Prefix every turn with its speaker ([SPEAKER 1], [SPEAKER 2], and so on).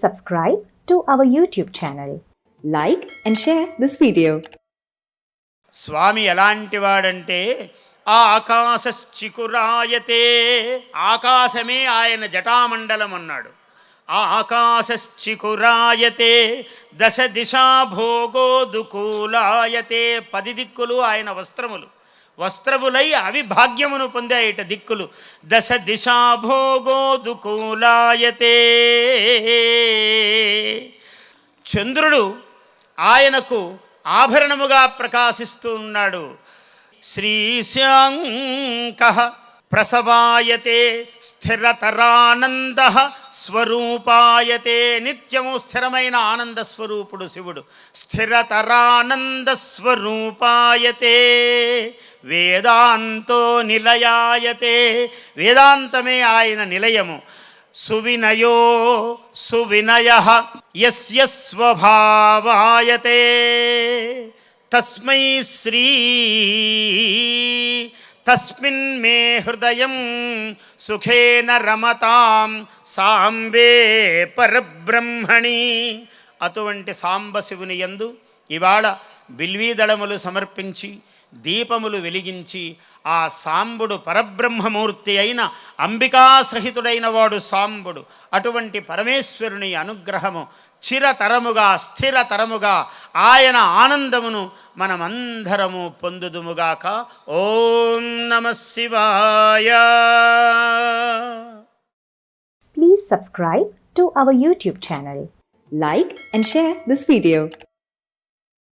[SPEAKER 1] subscribe to our YouTube channel. Like and share this video.
[SPEAKER 2] స్వామి ఎలాంటి వాడంటే ఆకాశశ్చికురాయతే, ఆకాశమే ఆయన జటామండలం అన్నాడు. ఆకాశశ్చికురాయతే దశ దిశా భోగోదుకూలాయతే, 10 దిక్కులు ఆయన వస్త్రములై అవి భాగ్యమును పొందాయిట దిక్కులు. దశ దిశా భోగోదుకూలాయతే. చంద్రుడు ఆయనకు ఆభరణముగా ప్రకాశిస్తూ ఉన్నాడు. శ్రీశాంక ప్రసవాయతే స్థిరతరానంద స్వరూపాయతే, నిత్యము స్థిరమైన ఆనంద స్వరూపుడు శివుడు. స్థిరతరానంద స్వరూపాయతే వేదాంతో నిలయాయతే, వేదాంతమే ఆయన నిలయము. సువినయో సువినయః యస్య స్వభావాయతే, తస్మై శ్రీ తస్మిన్ మే హృదయం సుఖేన రమతాం సాంబే పరబ్రహ్మణి. అటువంటి సాంబశివుని యందు ఇవాళ బిల్వీదళములు సమర్పించి దీపములు వెలిగించి ఆ సాంబుడు పరబ్రహ్మమూర్తి అయిన అంబికా సహితుడైన వాడు సాంబుడు. అటువంటి పరమేశ్వరుని అనుగ్రహము చిరతరముగా స్థిరతరముగా ఆయన ఆనందమును మనమందరము పొందుదుముగాక. ఓం నమః శివాయ.
[SPEAKER 1] Please subscribe to our YouTube channel. Like and share this video.